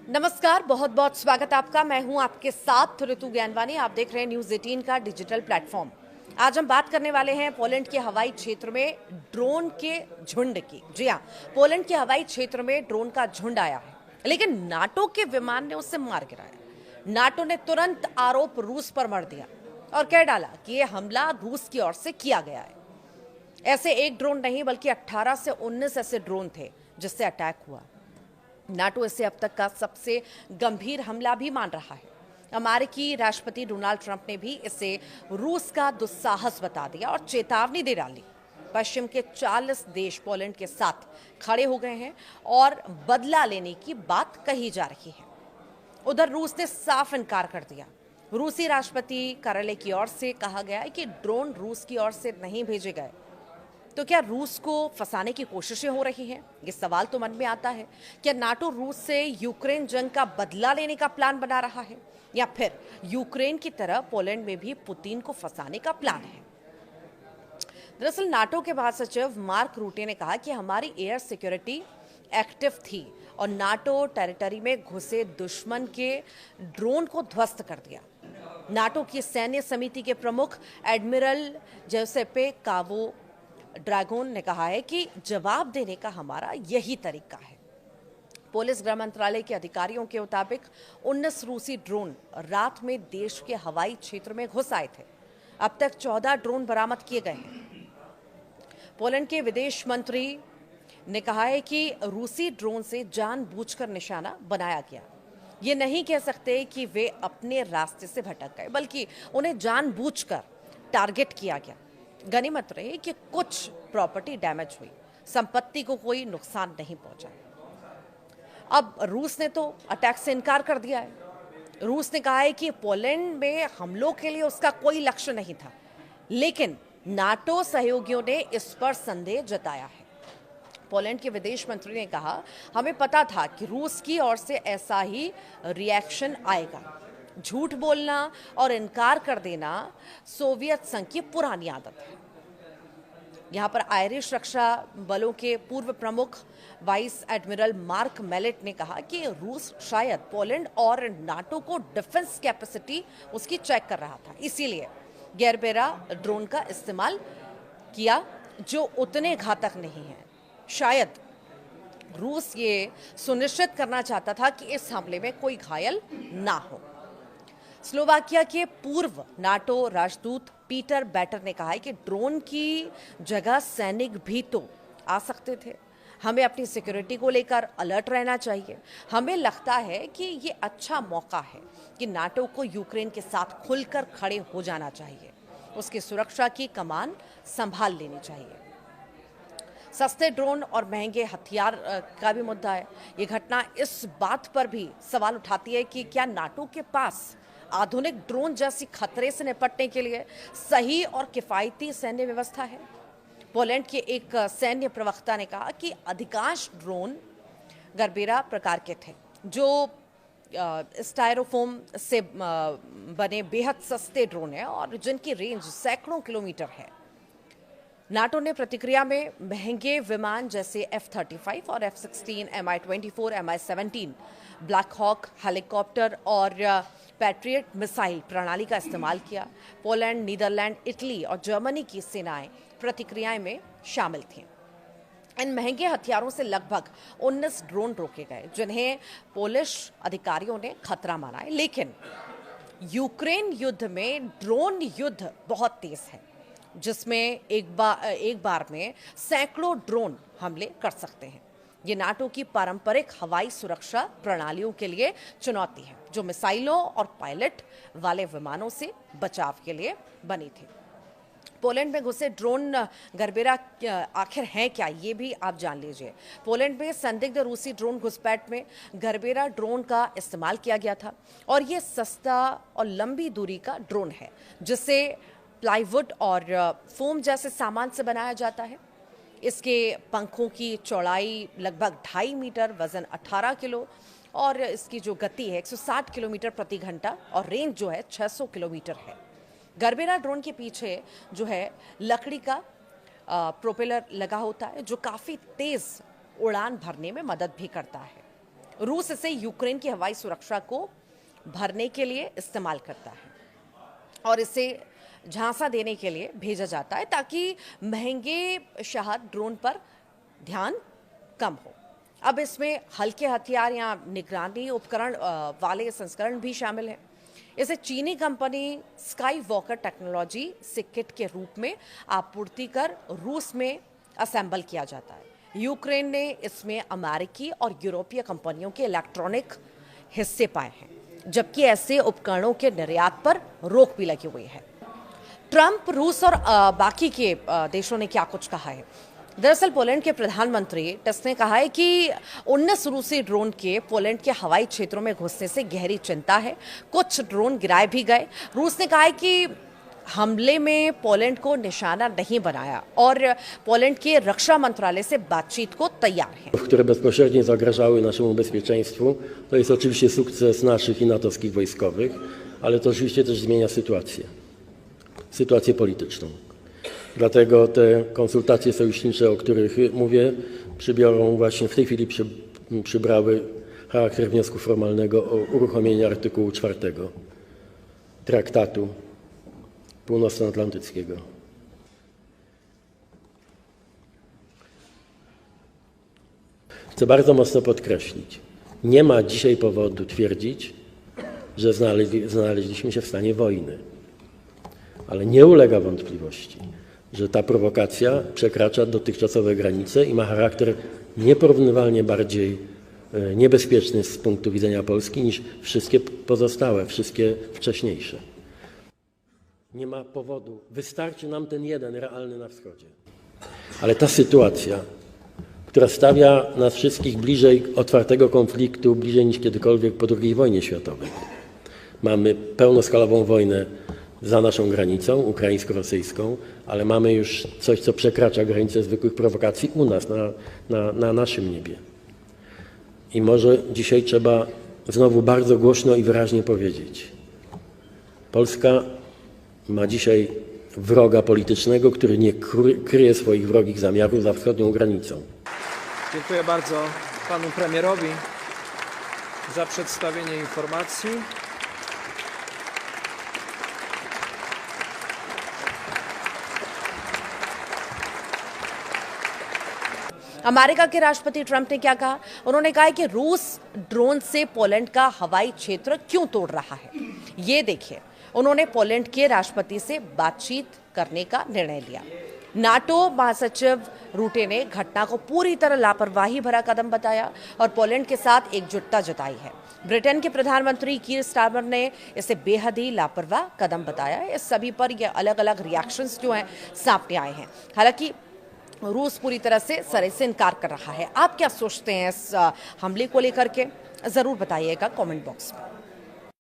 नमस्कार, बहुत बहुत स्वागत आपका। मैं हूं आपके साथ ऋतु ज्ञानवानी। आप देख रहे हैं न्यूज़ 18 का डिजिटल प्लेटफॉर्म। आज हम बात करने वाले हैं पोलैंड के हवाई क्षेत्र में ड्रोन के झुंड की। जी हां, पोलैंड के हवाई क्षेत्र में ड्रोन का झुंड आया है, लेकिन नाटो के विमान ने उसे मार गिराया। नाटो ने तुरंत आरोप रूस पर मढ़ दिया और कह डाला कि यह हमला रूस की ओर से किया गया है। ऐसे एक ड्रोन नहीं बल्कि 18 से 19 ऐसे ड्रोन थे जिससे अटैक हुआ। नाटो इसे अब तक का सबसे गंभीर हमला भी मान रहा है। अमेरिकी राष्ट्रपति डोनाल्ड ट्रंप ने भी इसे रूस का दुस्साहस बता दिया और चेतावनी दे डाली। पश्चिम के 40 देश पोलैंड के साथ खड़े हो गए हैं और बदला लेने की बात कही जा रही है। उधर रूस ने साफ इनकार कर दिया। रूसी राष्ट्रपति कार्यालय की ओर से कहा गया है कि ड्रोन रूस की ओर से नहीं भेजे गए। तो क्या रूस को फंसाने की कोशिशें हो रही हैं? ये सवाल तो मन में आता है। क्या नाटो रूस से यूक्रेन जंग का बदला लेने का प्लान बना रहा है, या फिर यूक्रेन की तरह पोलैंड में भी पुतिन को फंसाने का प्लान है? दरअसल नाटो के महासचिव मार्क रूटे ने कहा कि हमारी एयर सिक्योरिटी एक्टिव थी और नाटो टेरिटरी में घुसे दुश्मन के ड्रोन को ध्वस्त कर दिया। नाटो की सैन्य समिति के प्रमुख एडमिरल जोसेपे कावो ड्रैगोन ने कहा है कि जवाब देने का हमारा यही तरीका है। पुलिस गृह मंत्रालय के अधिकारियों के मुताबिक 19 रूसी ड्रोन रात में देश के हवाई क्षेत्र में घुस आए थे। अब तक 14 ड्रोन बरामद किए गए हैं। पोलैंड के विदेश मंत्री ने कहा है कि रूसी ड्रोन से जानबूझकर निशाना बनाया गया। ये नहीं कह सकते कि वे अपने रास्ते से भटक गए, बल्कि उन्हें जानबूझकर टारगेट किया गया। गनीमत रही कि कुछ प्रॉपर्टी डैमेज हुई, संपत्ति को कोई नुकसान नहीं पहुंचा। अब रूस ने तो अटैक से इनकार कर दिया है। रूस ने कहा है कि पोलैंड में हमलों के लिए उसका कोई लक्ष्य नहीं था, लेकिन नाटो सहयोगियों ने इस पर संदेह जताया है। पोलैंड के विदेश मंत्री ने कहा, हमें पता था कि रूस की ओर से ऐसा ही रिएक्शन आएगा। झूठ बोलना और इनकार कर देना सोवियत संघ की पुरानी आदत है। यहां पर आयरिश रक्षा बलों के पूर्व प्रमुख वाइस एडमिरल मार्क मेलेट ने कहा कि रूस शायद पोलैंड और नाटो को डिफेंस कैपेसिटी उसकी चेक कर रहा था, इसीलिए गैरबेरा ड्रोन का इस्तेमाल किया जो उतने घातक नहीं है। शायद रूस ये सुनिश्चित करना चाहता था कि इस हमले में कोई घायल ना हो। स्लोवाकिया के पूर्व नाटो राजदूत पीटर बैटर ने कहा है कि ड्रोन की जगह सैनिक भी तो आ सकते थे। हमें अपनी सिक्योरिटी को लेकर अलर्ट रहना चाहिए। हमें लगता है कि ये अच्छा मौका है कि नाटो को यूक्रेन के साथ खुलकर खड़े हो जाना चाहिए। उसकी सुरक्षा की कमान संभाल लेनी चाहिए। सस्ते ड्रोन और महंगे हथियार का भी मुद्दा है। ये घटना इस बात पर भी सवाल उठाती है कि क्या नाटो के पास आधुनिक ड्रोन जैसी खतरे से निपटने के लिए सही और किफायती सैन्य व्यवस्था है? पोलैंड के एक सैन्य प्रवक्ता ने कहा कि अधिकांश ड्रोन गरबेरा प्रकार के थे, जो स्टायरोफोम से बने बेहद सस्ते ड्रोन हैं और जिनकी रेंज सैकड़ों किलोमीटर है। नाटो ने प्रतिक्रिया में महंगे विमान जैसे F-35 और F-16, Mi-24, Mi-17, black hawk helicopter और पैट्रियट मिसाइल प्रणाली का इस्तेमाल किया। पोलैंड, नीदरलैंड, इटली और जर्मनी की सेनाएं प्रतिक्रियाएं में शामिल थीं। इन महंगे हथियारों से लगभग 19 ड्रोन रोके गए, जिन्हें पोलिश अधिकारियों ने खतरा माना है। लेकिन यूक्रेन युद्ध में ड्रोन युद्ध बहुत तेज है, जिसमें एक बार में सैकड़ों ड्रोन हमले कर सकते हैं। ये नाटो की पारंपरिक हवाई सुरक्षा प्रणालियों के लिए चुनौती है, जो मिसाइलों और पायलट वाले विमानों से बचाव के लिए बनी थी। पोलैंड में घुसे ड्रोन गरबेरा आखिर हैं क्या, ये भी आप जान लीजिए। पोलैंड में संदिग्ध रूसी ड्रोन घुसपैठ में गरबेरा ड्रोन का इस्तेमाल किया गया था और ये सस्ता और लंबी दूरी का ड्रोन है, जिसे प्लाईवुड और फोम जैसे सामान से बनाया जाता है। इसके पंखों की चौड़ाई लगभग 2.5 मीटर, वजन 18 किलो और इसकी जो गति है 160 किलोमीटर प्रति घंटा और रेंज जो है 600 किलोमीटर है। गरबेरा ड्रोन के पीछे जो है लकड़ी का प्रोपेलर लगा होता है, जो काफ़ी तेज़ उड़ान भरने में मदद भी करता है। रूस इसे यूक्रेन की हवाई सुरक्षा को भरने के लिए इस्तेमाल करता है और इसे झांसा देने के लिए भेजा जाता है ताकि महंगे शहद ड्रोन पर ध्यान कम हो। अब इसमें हल्के हथियार या निगरानी उपकरण वाले संस्करण भी शामिल हैं। इसे चीनी कंपनी स्काई वॉकर टेक्नोलॉजी से किट के रूप में आपूर्ति कर रूस में असेंबल किया जाता है। यूक्रेन ने इसमें अमेरिकी और यूरोपीय कंपनियों के इलेक्ट्रॉनिक हिस्से पाए हैं, जबकि ऐसे उपकरणों के निर्यात पर रोक भी लगी हुई है। ट्रंप, रूस और बाकी के देशों ने क्या कुछ कहा है। दरअसल पोलैंड के प्रधानमंत्री टस्क ने कहा है कि 19 रूसी ड्रोन के पोलैंड के हवाई क्षेत्रों में घुसने से गहरी चिंता है। कुछ ड्रोन गिराए भी गए। रूस ने कहा है कि हमले में पोलैंड को निशाना नहीं बनाया और पोलैंड के रक्षा मंत्रालय से बातचीत को तैयार है। Które bezpośrednio zagrażały naszemu bezpieczeństwu, to jest oczywiście sukces naszych i natowskich wojskowych, ale to oczywiście też zmienia sytuację polityczną. Dlatego te konsultacje sojusznicze, o których mówię, przybiorą właśnie w tej chwili przybrały charakter wniosku formalnego o uruchomienie artykułu 4 Traktatu Północnoatlantyckiego. Chcę bardzo mocno podkreślić, nie ma dzisiaj powodu twierdzić, że znaleźliśmy się w stanie wojny. Ale nie ulega wątpliwości, że ta prowokacja przekracza dotychczasowe granice i ma charakter nieporównywalnie bardziej niebezpieczny z punktu widzenia Polski niż wszystkie pozostałe, wszystkie wcześniejsze. Nie ma powodu, wystarczy nam ten jeden realny na wschodzie. Ale ta sytuacja, która stawia nas wszystkich bliżej otwartego konfliktu, bliżej niż kiedykolwiek po II wojnie światowej. Mamy pełnoskalową wojnę za naszą granicą, ukraińsko-rosyjską, ale mamy już coś, co przekracza granicę zwykłych prowokacji u nas, na naszym niebie. I może dzisiaj trzeba znowu bardzo głośno i wyraźnie powiedzieć. Polska ma dzisiaj wroga politycznego, który nie kryje swoich wrogich zamiarów za wschodnią granicą. Dziękuję bardzo panu premierowi za przedstawienie informacji. America के राष्ट्रपति Trump ने क्या कहा? उन्होंने कहा है कि रूस ड्रोन से पोलैंड का हवाई क्षेत्र क्यों तोड़ रहा है। ये देखिए, उन्होंने पोलैंड के राष्ट्रपति से बातचीत करने का निर्णय लिया। नाटो महासचिव रूटे ने घटना को पूरी तरह लापरवाही भरा कदम बताया और पोलैंड के साथ एकजुटता जताई है। ब्रिटेन के प्रधानमंत्री कीर स्टारमर ने इसे बेहद ही लापरवाह कदम बताया है। इस सभी पर ये अलग अलग रिएक्शंस जो हैं सामने आए हैं। हालांकि रूस पूरी तरह से सरे से इनकार कर रहा है। आप क्या सोचते हैं इस हमले को लेकर के? जरूर बताइएगा कमेंट बॉक्स में।